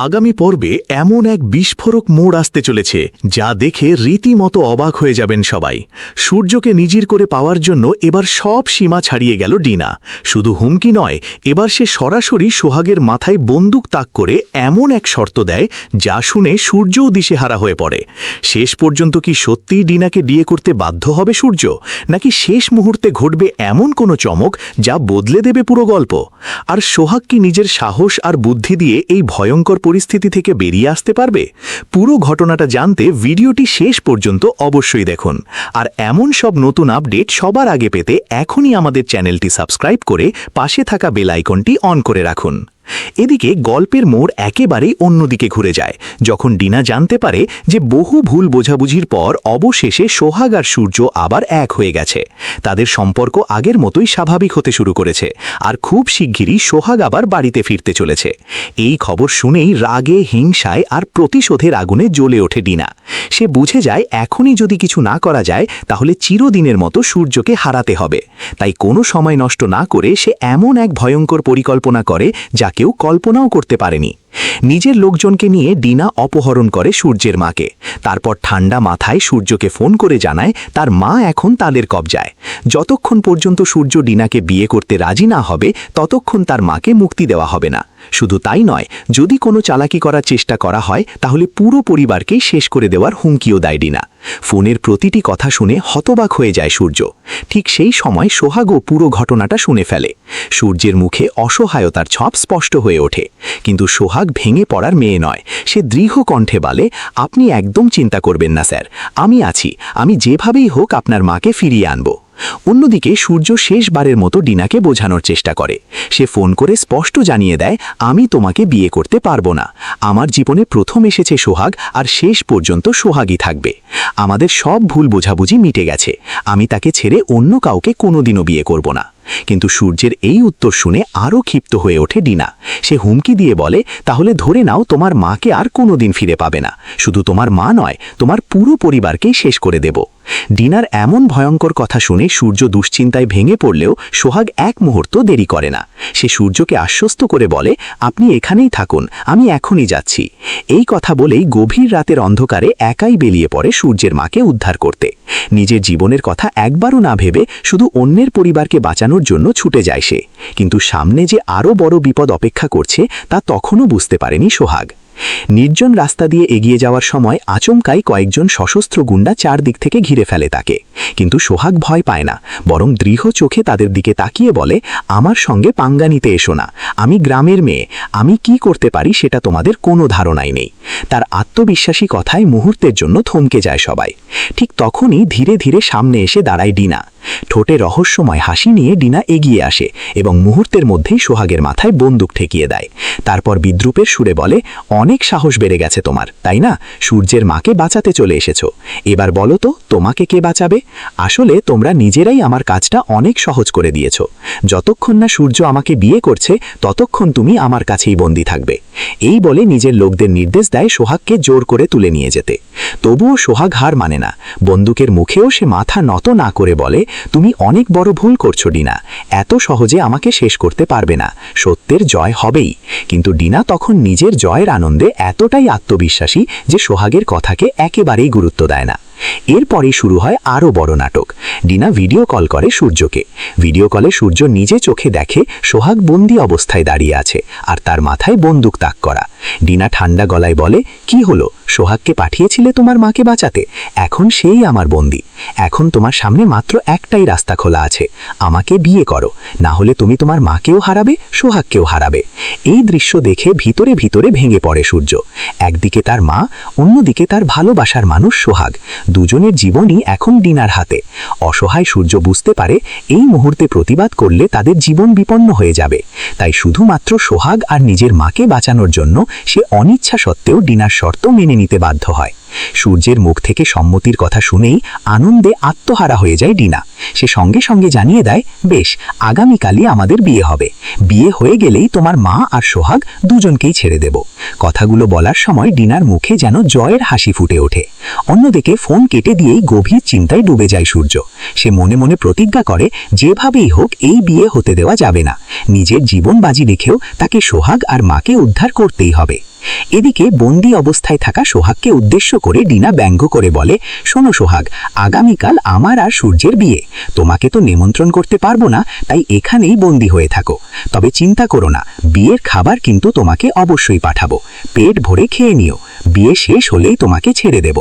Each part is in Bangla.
আগামী পর্বে এমন এক বিস্ফোরক মোড় আসতে চলেছে যা দেখে রীতিমতো অবাক হয়ে যাবেন সবাই। সূর্যকে নিজের করে পাওয়ার জন্য এবার সব সীমা ছাড়িয়ে গেল ডিনা। শুধু হুমকি নয়, এবার সে সরাসরি সোহাগের মাথায় বন্দুক তাক করে এমন এক শর্ত দেয় যা শুনে সূর্যও দিশেহারা হয়ে পড়ে। শেষ পর্যন্ত কি সত্যিই ডিনাকে বিয়ে করতে বাধ্য হবে সূর্য, নাকি শেষ মুহূর্তে ঘটবে এমন কোনো চমক যা বদলে দেবে পুরো গল্প? আর সোহাগ কি নিজের সাহস আর বুদ্ধি দিয়ে এই ভয়ঙ্কর পরিস্থিতি থেকে বেরিয়ে আসতে পারবে? পুরো ঘটনাটা জানতে ভিডিওটি শেষ পর্যন্ত অবশ্যই দেখুন। আর এমন সব নতুন আপডেট সবার আগে পেতে এখনই আমাদের চ্যানেলটি সাবস্ক্রাইব করে পাশে থাকা বেল আইকনটি অন করে রাখুন। এদিকে গল্পের মোড় একেবারেই অন্যদিকে ঘুরে যায় যখন ডিনা জানতে পারে যে বহু ভুল বোঝাবুঝির পর অবশেষে সোহাগ আর সূর্য আবার এক হয়ে গেছে। তাদের সম্পর্ক আগের মতোই স্বাভাবিক হতে শুরু করেছে, আর খুব শিগগিরই সোহাগ আবার বাড়িতে ফিরতে চলেছে। এই খবর শুনেই রাগে, হিংসায় আর প্রতিশোধের আগুনে জ্বলে ওঠে ডিনা। সে বুঝে যায় এখনই যদি কিছু না করা যায় তাহলে চিরদিনের মতো সূর্যকে হারাতে হবে। তাই কোনো সময় নষ্ট না করে সে এমন এক ভয়ঙ্কর পরিকল্পনা করে যা কেউ কল্পনাও করতে পারেনি। নিজের লোকজনকে নিয়ে ডিনা অপহরণ করে সূর্যের মাকে। তারপর ঠান্ডা মাথায় সূর্যকে ফোন করে জানায় তার মা এখন তাদের কবজায়। যতক্ষণ পর্যন্ত সূর্য ডিনাকে বিয়ে করতে রাজি না হবে ততক্ষণ তার মাকে মুক্তি দেওয়া হবে না। শুধু তাই নয়, যদি কোনো চালাকি করার চেষ্টা করা হয় তাহলে পুরো পরিবারকেই শেষ করে দেওয়ার হুমকিও দেয় ডিনা। ফোনের প্রতিটি কথা শুনে হতবাক হয়ে যায় সূর্য। ঠিক সেই সময় সোহাগও পুরো ঘটনাটা শুনে ফেলে। সূর্যের মুখে অসহায়তার ছাপ স্পষ্ট হয়ে ওঠে, কিন্তু সোহাগ ভেঙে পড়ার মেয়ে নয়। সে দৃঢ় কণ্ঠে বলে, আপনি একদম চিন্তা করবেন না স্যার, আমি আছি, আমি যেভাবেই হোক আপনার মাকে ফিরিয়ে আনব। অন্যদিকে সূর্য শেষবারের মতো ডিনাকে বোঝানোর চেষ্টা করে। সে ফোন করে স্পষ্ট জানিয়ে দেয়, আমি তোমাকে বিয়ে করতে পারবো না। আমার জীবনে প্রথম এসেছে সোহাগ, আর শেষ পর্যন্ত সোহাগই থাকবে। আমাদের সব ভুল বোঝাবুঝি মিটে গেছে, আমি তাকে ছেড়ে অন্য কাউকে কোনোদিনও বিয়ে করব না। কিন্তু সূর্যের এই উত্তর শুনে আরও ক্ষিপ্ত হয়ে ওঠে ডিনা। সে হুমকি দিয়ে বলে, তাহলে ধরে নাও তোমার মাকে আর কোনোদিন ফিরে পাবে না। শুধু তোমার মা নয়, তোমার পুরো পরিবারকেই শেষ করে দেব। ডিনার এমন ভয়ঙ্কর কথা শুনে সূর্য দুশ্চিন্তায় ভেঙে পড়লেও সোহাগ এক মুহূর্ত দেরি করে না। সে সূর্যকে আশ্বস্ত করে বলে, আপনি এখানেই থাকুন, আমি এখনই যাচ্ছি। এই কথা বলেই গভীর রাতের অন্ধকারে একাই বেরিয়ে পড়ে সূর্যের মাকে উদ্ধার করতে। নিজের জীবনের কথা একবারও না ভেবে শুধু অন্যের পরিবারকে বাঁচানোর জন্য ছুটে যায় সে। কিন্তু সামনে যে আরও বড় বিপদ অপেক্ষা করছে তা তখনও বুঝতে পারেনি সোহাগ। নির্জন রাস্তা দিয়ে এগিয়ে যাওয়ার সময় আচমকাই কয়েকজন সশস্ত্র গুন্ডা চারদিক থেকে ঘিরে ফেলে তাকে। কিন্তু সোহাগ ভয় পায় না, বরং দৃঢ় চোখে তাদের দিকে তাকিয়ে বলে, আমার সঙ্গে পাঙ্গা নিতে এসো না, আমি গ্রামের মেয়ে, আমি কি করতে পারি সেটা তোমাদের কোনো ধারণাই নেই। তার আত্মবিশ্বাসী কথায় মুহূর্তের জন্য থমকে যায় সবাই। ঠিক তখনই ধীরে ধীরে সামনে এসে দাঁড়ায় ডিনা। ঠোঁটে রহস্যময় হাসি নিয়ে ডিনা এগিয়ে আসে এবং মুহূর্তের মধ্যেই সোহাগের মাথায় বন্দুক ঠেকিয়ে দেয়। তারপর বিদ্রূপের সুরে বলে, অনেক সাহস বেড়ে গেছে তোমার, তাই না? সূর্যের মাকে বাঁচাতে চলে এসেছো, এবার বলো তো তোমাকে কে বাঁচাবে? আসলে তোমরা নিজেরাই আমার কাজটা অনেক সহজ করে দিয়েছো। যতক্ষণ না সূর্য আমাকে বিয়ে করছে ততক্ষণ তুমি আমার কাছেই বন্দী থাকবে। এই বলে নিজের লোকদের নির্দেশ দেয় সোহাগকে জোর করে তুলে নিয়ে যেতে। তবুও সোহাগ হার মানে না। বন্দুকের মুখেও সে মাথা নত না করে বলে, তুমি অনেক বড় ভুল করছো ডিনা, এত সহজে আমাকে শেষ করতে পারবে না, সত্যের জয় হবেই। কিন্তু ডিনা তখন নিজের জয়ের আনন্দে এতটাই আত্মবিশ্বাসী যে সোহাগের কথাকে একেবারেই গুরুত্ব দেয় না। এরপরেই শুরু হয় আরও বড় নাটক। ডিনা ভিডিও কল করে সূর্যকে। ভিডিও কলে সূর্য নিজে চোখে দেখে সোহাগ বন্দি অবস্থায় দাঁড়িয়ে আছে, আর তার মাথায় বন্দুক তাক করা। ডিনা ঠান্ডা গলায় বলে, কি হলো, সোহাগকে পাঠিয়েছিলে তোমার মাকে বাঁচাতে, এখন সেই আমার বন্দি। এখন তোমার সামনে মাত্র একটাই রাস্তা খোলা আছে, আমাকে বিয়ে করো, না হলে তুমি তোমার মাকেও হারাবে, সোহাগকেও হারাবে। এই দৃশ্য দেখে ভিতরে ভিতরে ভেঙে পড়ে সূর্য। একদিকে তার মা, অন্যদিকে তার ভালোবাসার মানুষ সোহাগ। দুজনের জীবনই এখন ডিনার হাতে। অসহায় সূর্য বুঝতে পারে এই মুহূর্তে প্রতিবাদ করলে তাদের জীবন বিপন্ন হয়ে যাবে। তাই শুধুমাত্র সোহাগ আর নিজের মাকে বাঁচানোর জন্য সে অনিচ্ছা সত্ত্বেও ডিনার শর্ত মেনে নিতে বাধ্য হয়। সূর্যের মুখ থেকে সম্মতির কথা শুনেই আনন্দে আত্মহারা হয়ে যায় ডিনা। সে সঙ্গে সঙ্গে জানিয়ে দেয়, বেশ, আগামীকালই আমাদের বিয়ে হবে। বিয়ে হয়ে গেলেই তোমার মা আর সোহাগ দুজনকেই ছেড়ে দেব। কথাগুলো বলার সময় ডিনার মুখে যেন জয়ের হাসি ফুটে ওঠে। অন্যদিকে ফোন কেটে দিয়েই গভীর চিন্তায় ডুবে যায় সূর্য। সে মনে মনে প্রতিজ্ঞা করে, যেভাবেই হোক এই বিয়ে হতে দেওয়া যাবে না। নিজের জীবন বাজি রেখেও তাকে সোহাগ আর মাকে উদ্ধার করতেই হবে। এদিকে বন্দি অবস্থায় থাকা সোহাগকে উদ্দেশ্য করে ডিনা ব্যঙ্গ করে বলে, শোনো সোহাগ, আগামীকাল আমার আর সূর্যের বিয়ে। তোমাকে তো নিমন্ত্রণ করতে পারবো না, তাই এখানেই বন্দি হয়ে থাকো। তবে চিন্তা করো না, বিয়ের খাবার কিন্তু তোমাকে অবশ্যই পাঠাবো। পেট ভরে খেয়ে নিও, বিয়ে শেষ হলেই তোমাকে ছেড়ে দেব।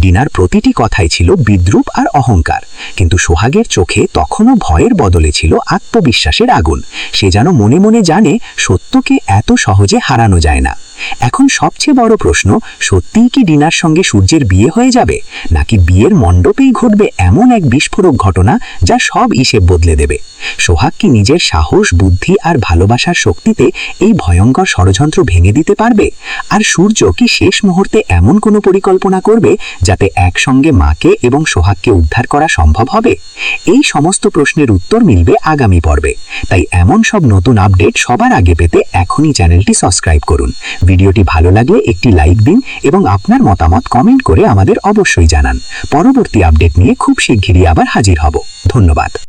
ডিনার প্রতিটি কথাই ছিল বিদ্রূপ আর অহংকার, কিন্তু সোহাগের চোখে তখনও ভয়ের বদলে ছিল আত্মবিশ্বাসের আগুন। সে যেন মনে মনে জানে সত্যকে এত সহজে হারানো যায় না। এখন সবচেয়ে বড় প্রশ্ন, সত্যিই কি ডিনার সঙ্গে সূর্যের বিয়ে হয়ে যাবে, নাকি বিয়ের মণ্ডপেই ঘটবে এমন এক বিস্ফোরক ঘটনা যা সব হিসেব বদলে দেবে? সোহাগ কি নিজের সাহস, বুদ্ধি আর ভালোবাসার শক্তিতে এই ভয়ঙ্কর ষড়যন্ত্র ভেঙে দিতে পারবে? আর সূর্য কি শেষ মুহূর্তে এমন কোনো পরিকল্পনা করবে যাতে একসঙ্গে মাকে এবং সোহাগকে উদ্ধার করা সম্ভব হবে? এই সমস্ত প্রশ্নের উত্তর মিলবে আগামী পর্বে। তাই এমন সব নতুন আপডেট সবার আগে পেতে এখনই চ্যানেলটি সাবস্ক্রাইব করুন। ভিডিওটি ভালো লাগলে একটি লাইক দিন এবং আপনার মতামত কমেন্ট করে আমাদের অবশ্যই জানান। পরবর্তী আপডেট নিয়ে খুব শিগগিরই আবার হাজির হব। ধন্যবাদ।